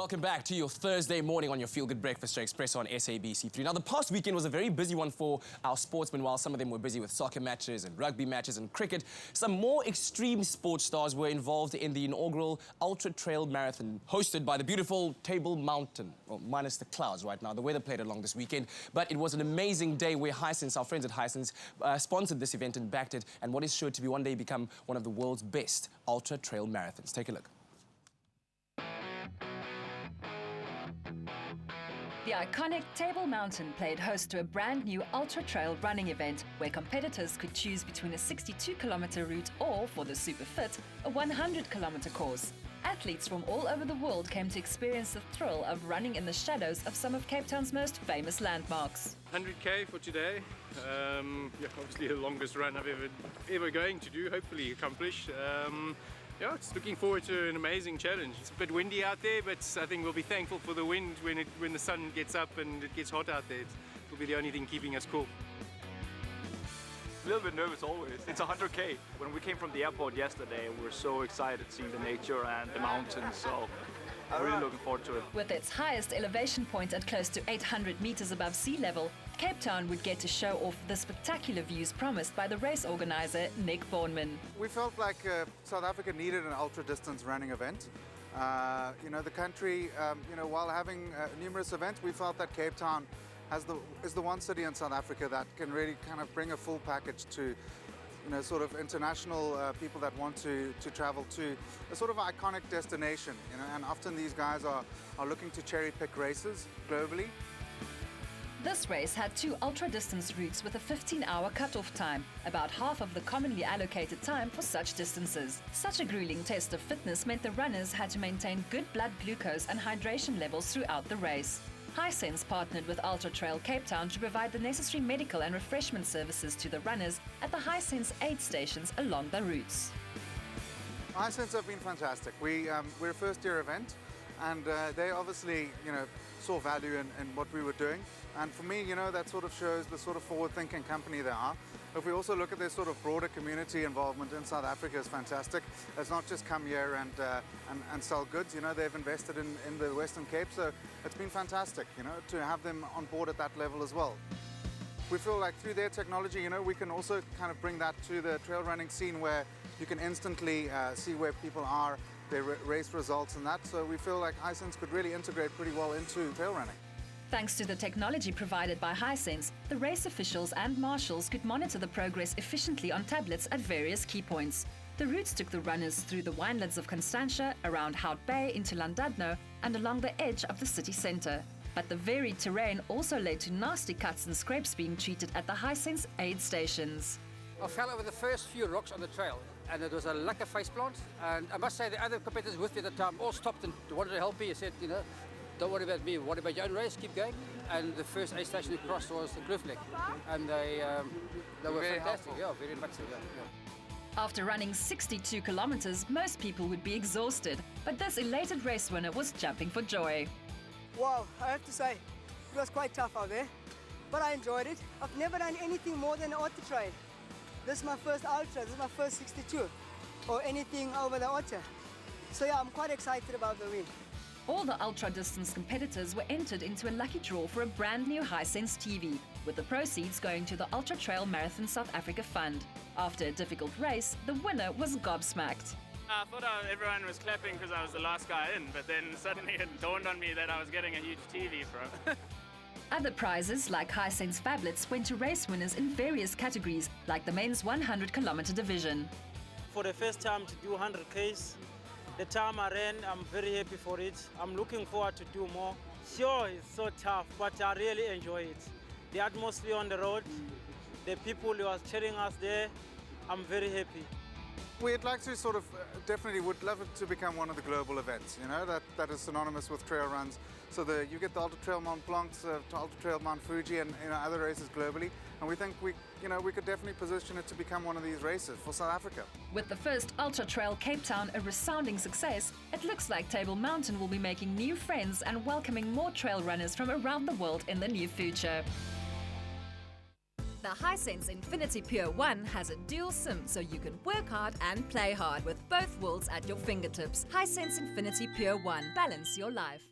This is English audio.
Welcome back to your Thursday morning on your Feel Good Breakfast Show Express on SABC3. Now, the past weekend was a very busy one for our sportsmen. While some of them were busy with soccer matches and rugby matches and cricket, some more extreme sports stars were involved in the inaugural Ultra Trail Marathon, hosted by the beautiful Table Mountain. Well, minus the clouds right now. The weather played along this weekend, but it was an amazing day where Hisense, our friends at Hisense, sponsored this event and backed it, and what is sure to be one day become one of the world's best Ultra Trail Marathons. Take a look. The iconic Table Mountain played host to a brand new ultra trail running event where competitors could choose between a 62-kilometer route or, for the super fit, a 100-kilometer course. Athletes from all over the world came to experience the thrill of running in the shadows of some of Cape Town's most famous landmarks. 100k for today. Obviously the longest run I've ever going to do, hopefully accomplish. It's looking forward to an amazing challenge. It's a bit windy out there, but I think we'll be thankful for the wind when the sun gets up and it gets hot out there. It'll be the only thing keeping us cool. A little bit nervous always. It's 100k. When we came from the airport yesterday, we were so excited seeing the nature and the mountains, so I'm really looking forward to it. With its highest elevation point at close to 800 meters above sea level, Cape Town would get to show off the spectacular views promised by the race organizer, Nick Bornman. We felt like South Africa needed an ultra-distance running event. The country, while having numerous events, we felt that Cape Town is the one city in South Africa that can really kind of bring a full package to sort of international people that want to travel to a sort of iconic destination, and often these guys are looking to cherry pick races globally. This race had two ultra-distance routes with a 15-hour cutoff time, about half of the commonly allocated time for such distances. Such a grueling test of fitness meant the runners had to maintain good blood glucose and hydration levels throughout the race. Hisense partnered with Ultra Trail Cape Town to provide the necessary medical and refreshment services to the runners at the Hisense aid stations along the routes. Hisense have been fantastic. We're a first-year event, and they obviously, saw value in what we were doing. And for me, that sort of shows the sort of forward-thinking company they are. If we also look at their sort of broader community involvement in South Africa, is fantastic. It's not just come here and sell goods. They've invested in the Western Cape, so it's been fantastic, to have them on board at that level as well. We feel like through their technology, we can also kind of bring that to the trail running scene where you can instantly see where people are, their race results and that. So we feel like Hisense could really integrate pretty well into trail running. Thanks to the technology provided by Hisense, the race officials and marshals could monitor the progress efficiently on tablets at various key points. The routes took the runners through the winelands of Constantia, around Hout Bay into Llandudno, and along the edge of the city centre. But the varied terrain also led to nasty cuts and scrapes being treated at the Hisense aid stations. I fell over the first few rocks on the trail, and it was a lacquer face plant. And I must say the other competitors with me at the time all stopped and wanted to help me. He said, don't worry about me, worry about your own race, keep going. And the first aid station across was the Cliff Neck, and they were very fantastic. Helpful. Yeah, very much so. Yeah. After running 62 kilometers, most people would be exhausted, but this elated race winner was jumping for joy. Wow, I have to say, it was quite tough out there, but I enjoyed it. I've never done anything more than ultra trail. This is my first ultra, this is my first 62, or anything over the ultra. So yeah, I'm quite excited about the win. All the ultra-distance competitors were entered into a lucky draw for a brand new Hisense TV, with the proceeds going to the Ultra Trail Marathon South Africa Fund. After a difficult race, the winner was gobsmacked. I thought everyone was clapping because I was the last guy in, but then suddenly it dawned on me that I was getting a huge TV from. Other prizes, like Hisense phablets, went to race winners in various categories, like the men's 100-kilometer division. For the first time to do 100 Ks, the time I ran, I'm very happy for it. I'm looking forward to do more. Sure, it's so tough, but I really enjoy it. The atmosphere on the road, the people who are cheering us there, I'm very happy. We'd like to sort of, definitely would love it to become one of the global events, that is synonymous with trail runs. So you get the Ultra Trail Mont Blanc, Ultra Trail Mount Fuji, and other races globally. And we think we could definitely position it to become one of these races for South Africa. With the first Ultra Trail Cape Town a resounding success, it looks like Table Mountain will be making new friends and welcoming more trail runners from around the world in the near future. The Hisense Infinity Pure 1 has a dual SIM, so you can work hard and play hard with both worlds at your fingertips. Hisense Infinity Pure 1. Balance your life.